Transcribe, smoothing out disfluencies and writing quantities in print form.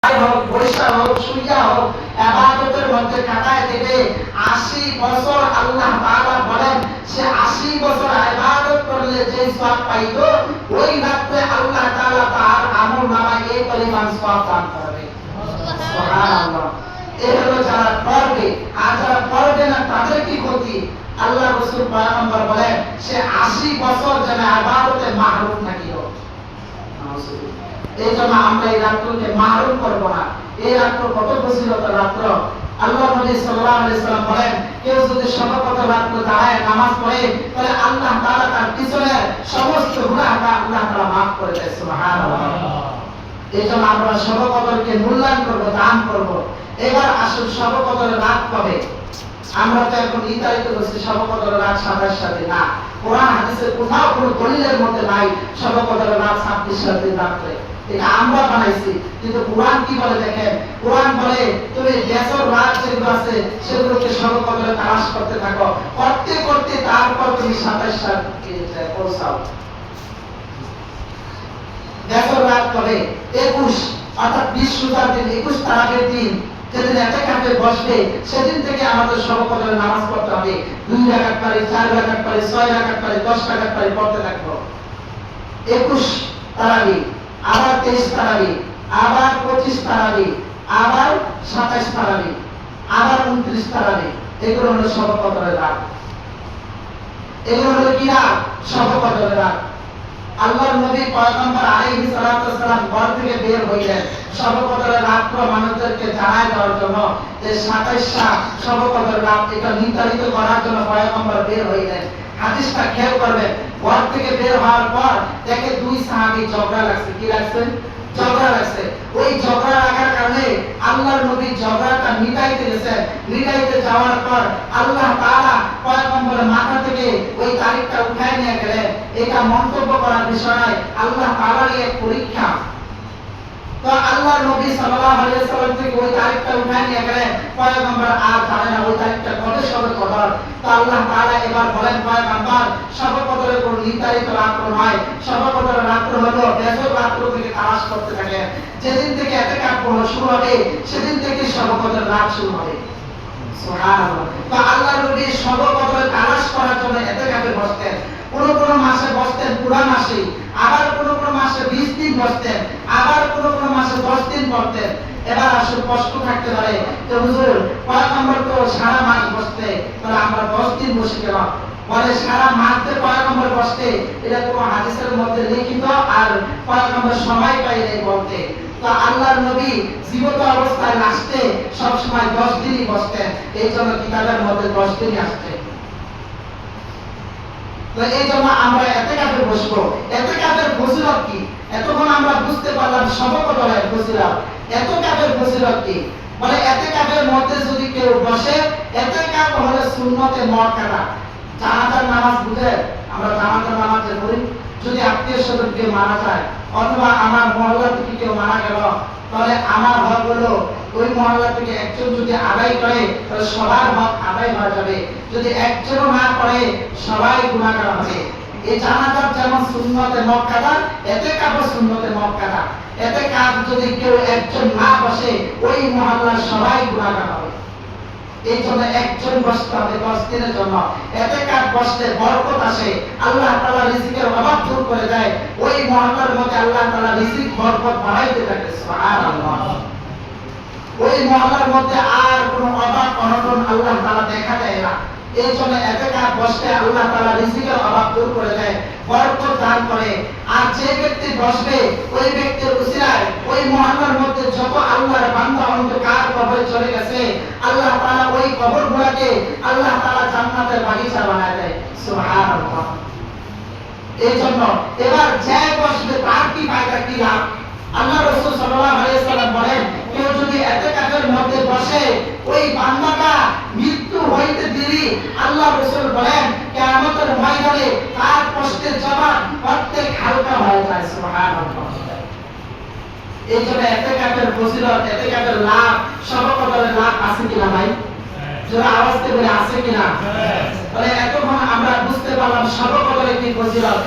হোক, বৈশাখ হোক, সূর্যা হোক, ইবাদতের মধ্যে কাটায় দেবে 80 বছর। আল্লাহ তাআলা বলেন সে 80 বছর ইবাদত করলে যে সওয়াব পাইতো, ওই রাতে আল্লাহ তাআলা তার আমলনামায় এই পরিমাণ সওয়াব দান করবে। সুবহানাল্লাহ। এই হলো যারা করবে, আর যারা করবে না তাদের কি ক্ষতি? আল্লাহ রাসূল পয়গম্বর বলেন সে 80 বছর যেন ইবাদতে মাহরুম থাকিল। এই জন্য আমরা এই রাত্রকে মাহরুম করব না। এই রাত্র কত ফজিলতের রাত্র। আল্লাহ নবী সাল্লাল্লাহু আলাইহি সাল্লাম বলেন কেউ যদি শতকত রাত্র দাঁড়ায় নামাজ পড়ে, তাহলে আল্লাহ তাআলা তার পিছনে সমস্ত গুনাহটা আল্লাহ তাআলা maaf করে দেয়। সুবহানাল্লাহ। এই জন্য আমরা শতকতকে মূল্যায়ন করব, দান করব। এবার আসল শতকতের রাত কবে? আমরা তো এখন নির্ধারিত করছি শতকতের রাত 27 সালে না। কোরআন হাদিসে কোথাও কোনো দলিলের মধ্যে নাই শতকতের রাত 26 সালে রাত্রে। এটা আমরা বানাইছি, কিন্তু কোরআন কি বলে দেখেন। কোরআন বলে তুমি দেশের রাত যেগুলো আছে সেগুলোকে শতকতের তালাশ করতে থাকো, করতে করতে তারপর তুমি 27 সালে পৌঁছাও। দেশের রাত কবে? 21 অর্থাৎ 20 রোজার দিন, 21 তারাবির দিন যেদিন ইতিকাফে বসবে, সেদিন থেকে আমাদের শতকতের নামাজ পড়তে হবে। 2 রাকাত পারি, 4 রাকাত পারি, 6 রাকাত পারি, 10 রাকাত পারি পড়তে থাকবো। 21 তারাবি, আবার 23 তারাবি, আবার 25 তারাবি, আবার 27 তারাবি, আবার 29 তারাবি। এগুলো হলো শতকতের রাত। এগুলো হলো কি রাত? শতকতের রাত। আল্লাহর নবী পয়গম্বর আলাইহিস সালাতু ওয়াস সালাম ঘর থেকে বের হইলেন শতকতের রাত্র মানুষদেরকে জানায় দেওয়ার জন্য, যে 27টা শতকতের রাত এটা নির্ধারিত করার জন্য পয়গম্বর বের হইলেন। হাদিসটা খেয়াল করবেন। ঘর থেকে বের হওয়ার পর দেখে 2 সাহাবী ঝগড়া লাগছে। কি লাগছে? ঝগড়া লাগছে। ওই ঝগড়া লাগার কারণে আল্লাহর নবী ঝগড়াটা মিটাইতে গেছেন। মিটাইতে যাওয়ার পর আল্লাহ তাআলা পয়গম্বরের মাথা থেকে ওই তারিখটা উঠায় নিয়ে গেলেন। এটা মন্তব্য করার বিষয় নয়, আল্লাহ তাআলারই এক পরীক্ষা। তো আল্লাহর নবী সাল্লাল্লাহু আলাইহি ওয়াসাল্লাম থেকে ওই তারিখটা উঠায় নিয়ে গেলেন। পয়গম্বর আর জানে না ওই তারিখটা কবে শতকদর। তো আল্লাহ তাআলা এবার বলেন পয়গম্বর শতকদরের কোন নির্ধারিত রাত্র নয়, শতকদরের রাত্র হলো বেজর রাত্র থেকে তালাশ করতে থাকে। যেদিন থেকে ইতিকাফ শুরু হবে সেদিন থেকে শতকদরের রাত শুরু হবে। সুবহানাল্লাহ। তো আল্লাহর নবী শতকদরের তালাশ করার জন্য ইতিকাফে বসতেন। কোন কোন মাসে বসতেন পুরা মাসে, আবার কোন কোন মাসে 20 দিন বসতেন, আবার কোন কোন মাসে 10 দিন বসতেন। এবার আসলে কষ্ট থাকতে পারে যে হুজুর পয়গম্বর তো সারা মাস বসতে, তাহলে আমরা 10 দিন বসে গেলাম। বলে সারা মাসে পয়গম্বর বসতে, এটা কোনো হাদিসের মধ্যে লিখিত আর পয়গম্বর সময় পাই নাই বলতে। তো আল্লাহর নবী জীবিত অবস্থায় লাস্টে সব সময় 10 দিনই বসতেন। এই জন্য কিতাবের মধ্যে 10 দিনই আসছে। তো এই জন্য আমরা ইতিকাফে বসবো। ইতিকাফের ফজিলত কি? এতক্ষণ আমরা বুঝতে পারলাম শতকদরের ফজিলত। ইতিকাফের ফজিলত কি? বলে ইতিকাফের মধ্যে যদি কেউ বসে, ইতিকাফ হলো সুন্নতে মুআক্কাদা। জানাজার নামাজ বুঝে, আমরা জানাজার নামাজ যে পড়ি, যদি আত্মীয়স্বজন কেউ মারা যায় অথবা আমার মহল্লা থেকে কেউ মারা গেল, তাহলে আমার হক হলো ওই মহল্লা থেকে একজন যদি আদায় করে তাহলে সবার হক আদায় হয়ে যাবে। যদি একজনও না করে সবাই গুনাহগার হবে। এই জানাজার যেমন সুন্নতে মুআক্কাদা, ইতিকাফও সুন্নতে মুআক্কাদা। ইতিকাফ যদি কেউ একজন না বসে ওই মহল্লার সবাই গুনাহগার হবে। এই জন্য একজন বসতে হবে 10 দিনের জন্য। ইতিকাফ বসলে বরকত আসে, আল্লাহ তাআলা রিজিকের অভাব দূর করে দেয়। ওই মহল্লার মধ্যে আল্লাহ তাআলা রিজিক বরকত বাড়াইতে থাকে। সুবহানাল্লাহ। ওই মহল্লার মধ্যে আর কোনো অভাব অনটন আল্লাহ তাআলা দেখা দেয় না। এই জন্য ইতিকাফ বসলে আল্লাহ তাআলা রিজিকের অভাব দূর করে দেয়, বরকত দান করে। আর যে ব্যক্তি বসবে ওই ব্যক্তির উসিলায় ওই মহল্লার মধ্যে যত আল্লাহর বান্দা অন্ধকার কবরে চলে গেছে, আল্লাহ তাআলা ওই কবরগুলোকে আল্লাহ তাআলা জান্নাতের বাগিচা বানায় দেয়। সুবহানাল্লাহ। এই জন্য এবার যে বসবে তার কি ফায়দা, কি লাভ? আল্লাহ রাসূল সাল্লাল্লাহু আলাইহি ওয়াসাল্লাম বলেন কেউ যদি ইতিকাফের মধ্যে বসে, ওই বান্দাটা মৃত্যু হইতে দেরি, আল্লাহ রাসূল বলেন কিয়ামতের ময়দানে তার কষ্টের জবাব প্রত্যেক হালকা হয়ে যায়। সুবহানাল্লাহ। এই জন্য ইতিকাফের ফজিলত, ইতিকাফের লাভ, শতকদরের লাভ আছে কিনা ভাই? যারা আওয়াজ করে আছে কিনা? তাহলে এতক্ষণ আমরা বুঝতে পারলাম শতকদরের কি ফজিলত।